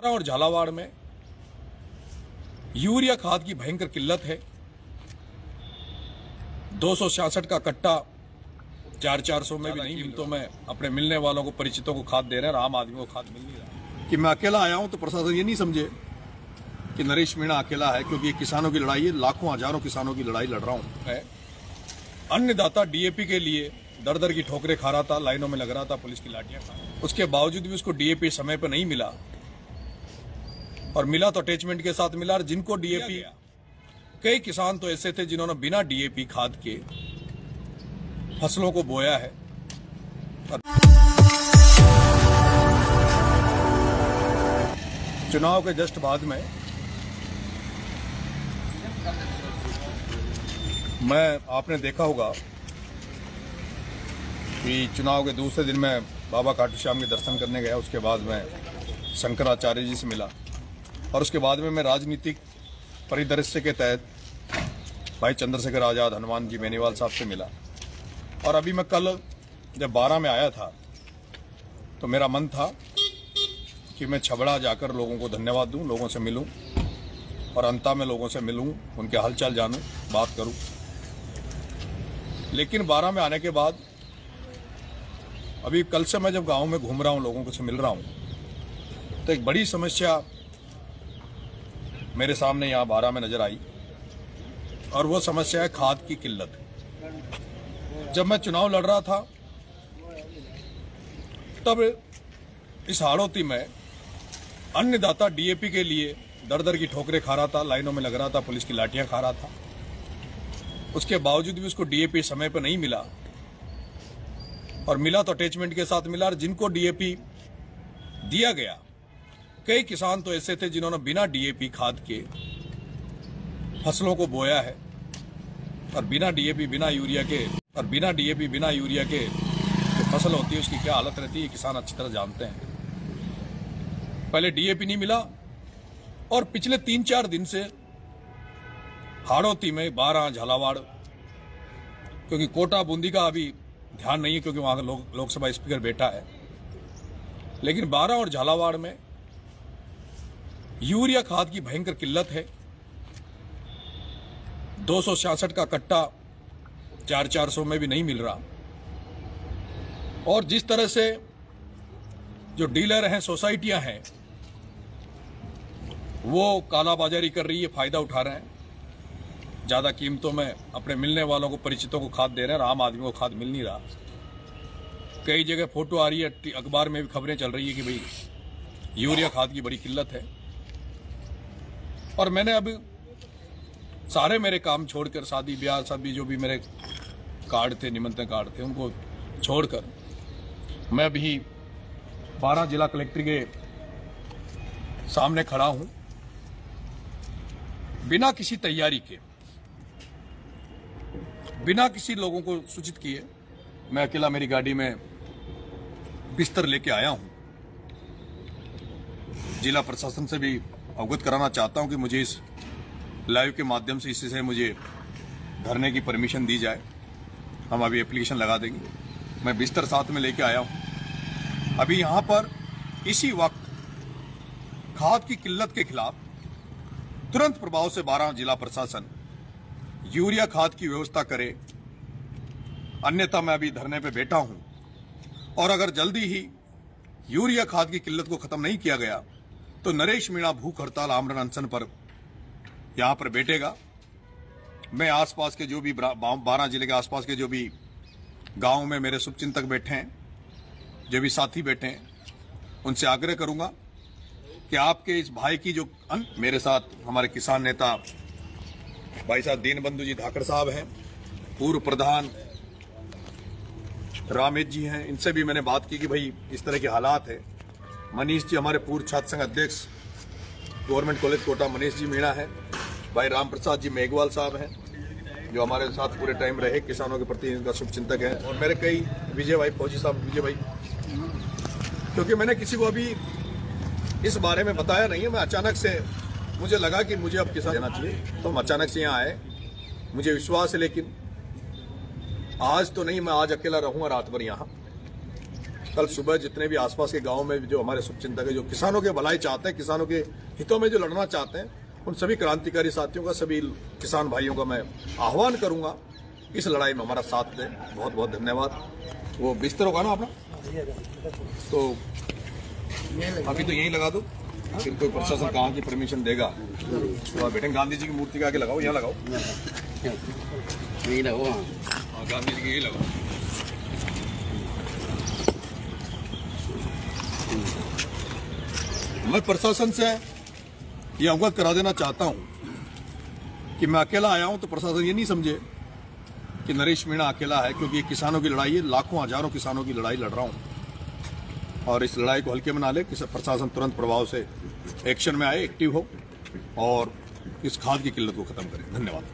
और झालावाड़ में यूरिया खाद की भयंकर किल्लत है। 266 का कट्टा 400 में भी नहीं कीमतों में अपने मिलने वालों को, परिचितों को खाद दे रहे हैं और आम आदमी को खाद मिल नहीं रहा। कि मैं अकेला आया हूं तो प्रशासन ये नहीं समझे कि नरेश मीणा अकेला है, क्योंकि ये किसानों की लड़ाई है। लाखों हजारों किसानों की लड़ाई लड़ रहा हूं। अन्नदाता डीएपी के लिए दर दर की ठोकरें खा रहा था, लाइनों में लग रहा था, पुलिस की लाठियां खा रहा था। उसके बावजूद भी उसको डीएपी समय पर नहीं मिला, और मिला तो अटैचमेंट के साथ मिला। और जिनको डीएपी, कई किसान तो ऐसे थे जिन्होंने बिना डीएपी खाद के फसलों को बोया है। चुनाव के जस्ट बाद में आपने देखा होगा कि चुनाव के दूसरे दिन में बाबा खाटू श्याम के दर्शन करने गया। उसके बाद मैं शंकराचार्य जी से मिला, और उसके बाद में मैं राजनीतिक परिदृश्य के तहत भाई चंद्रशेखर आजाद, हनुमान जी बेनीवाल साहब से मिला। और अभी मैं कल जब 12 में आया था तो मेरा मन था कि मैं छबड़ा जाकर लोगों को धन्यवाद दूं, लोगों से मिलूं, और अंता में लोगों से मिलूं, उनके हालचाल जानूं, बात करूं। लेकिन 12 में आने के बाद अभी कल से मैं जब गांव में घूम रहा हूं, लोगों से मिल रहा हूं, तो एक बड़ी समस्या मेरे सामने यहाँ 12 में नजर आई, और वो समस्या है खाद की किल्लत। जब मैं चुनाव लड़ रहा था तब इस हाड़ौती में अन्नदाता डीएपी के लिए दर दर की ठोकरें खा रहा था, लाइनों में लग रहा था, पुलिस की लाठियां खा रहा था। उसके बावजूद भी उसको डीएपी समय पर नहीं मिला, और मिला तो अटैचमेंट के साथ मिला। और जिनको डीएपी दिया गया, कई किसान तो ऐसे थे जिन्होंने बिना डीएपी खाद के फसलों को बोया है, और बिना डीएपी बिना यूरिया के जो फसल होती है उसकी क्या हालत रहती है, किसान अच्छी तरह जानते हैं। पहले डीएपी नहीं मिला, और पिछले 3-4 दिन से हाड़ौती में 12 झालावाड़, क्योंकि कोटा बूंदी का अभी ध्यान नहीं है क्योंकि वहां लोकसभा स्पीकर बैठा है, लेकिन 12 और झालावाड़ में यूरिया खाद की भयंकर किल्लत है। 266 का कट्टा 400 में भी नहीं मिल रहा, और जिस तरह से जो डीलर हैं, सोसाइटियां हैं, वो कालाबाजारी कर रही है, फायदा उठा रहे हैं, ज्यादा कीमतों में अपने मिलने वालों को, परिचितों को खाद दे रहे हैं और आम आदमी को खाद मिल नहीं रहा। कई जगह फोटो आ रही है, अखबार में भी खबरें चल रही है कि भाई यूरिया खाद की बड़ी किल्लत है। और मैंने अब सारे मेरे काम छोड़कर, शादी ब्याह सभी जो भी मेरे कार्ड थे, निमंत्रण कार्ड थे, उनको छोड़कर मैं अभी 12 जिला कलेक्टर के सामने खड़ा हूं, बिना किसी तैयारी के, बिना किसी लोगों को सूचित किए। मैं अकेला मेरी गाड़ी में बिस्तर लेके आया हूं। जिला प्रशासन से भी अवगत कराना चाहता हूं कि मुझे इस लाइव के माध्यम से इससे मुझे धरने की परमिशन दी जाए। हम अभी एप्लीकेशन लगा देंगे। मैं बिस्तर साथ में लेके आया हूं। अभी यहां पर इसी वक्त खाद की किल्लत के खिलाफ तुरंत प्रभाव से 12 जिला प्रशासन यूरिया खाद की व्यवस्था करे, अन्यथा मैं अभी धरने पे बैठा हूं। और अगर जल्दी ही यूरिया खाद की किल्लत को खत्म नहीं किया गया तो नरेश मीणा भूख हड़ताल, आमरण अनशन पर यहां पर बैठेगा। मैं आसपास के जो भी 12 जिले के आसपास के जो भी गांव में मेरे शुभचिंतक बैठे हैं, जो भी साथी बैठे हैं, उनसे आग्रह करूंगा कि आपके इस भाई की जो मेरे साथ हमारे किसान नेता भाई साहब दीनबंधु जी धाकड़ साहब हैं, पूर्व प्रधान रामेश जी हैं, इनसे भी मैंने बात की कि भाई इस तरह के हालात है। मनीष जी हमारे पूर्व छात्र संघ अध्यक्ष गवर्नमेंट कॉलेज कोटा, मनीष जी मीणा है, भाई राम प्रसाद जी मेघवाल साहब हैं जो हमारे साथ पूरे टाइम रहे, किसानों के प्रति इनका शुभचिंतक है, और मेरे कई विजय भाई फौजी साहब, विजय भाई, क्योंकि मैंने किसी को अभी इस बारे में बताया नहीं है। मैं अचानक से मुझे लगा कि मुझे अब किसान देना चाहिए, तो हम अचानक से यहाँ आए। मुझे विश्वास है, लेकिन आज तो नहीं, मैं आज अकेला रहूंगा रात भर यहाँ, कल सुबह जितने भी आसपास के गांव में जो हमारे शुभचिंतक है, जो किसानों के भलाई चाहते हैं, किसानों के हितों में जो लड़ना चाहते हैं, उन सभी क्रांतिकारी साथियों का, सभी किसान भाइयों का मैं आह्वान करूंगा इस लड़ाई में हमारा साथ दें। बहुत बहुत धन्यवाद। वो बिस्तर होगा ना अपना, तो अभी तो यहीं लगा दो, फिर कोई प्रशासन कहाँ की परमिशन देगा तो आप बैठे। गांधी जी की मूर्ति के आगे लगाओ, यहाँ लगाओ, यही लगाओ। हाँ, गांधी जी की यही लगाओ। मैं प्रशासन से ये अवगत करा देना चाहता हूं कि मैं अकेला आया हूं, तो प्रशासन ये नहीं समझे कि नरेश मीणा अकेला है, क्योंकि ये किसानों की लड़ाई है, लाखों हजारों किसानों की लड़ाई लड़ रहा हूं। और इस लड़ाई को हल्के में ना ले, कि प्रशासन तुरंत प्रभाव से एक्शन में आए, एक्टिव हो और इस खाद की किल्लत को खत्म करे। धन्यवाद।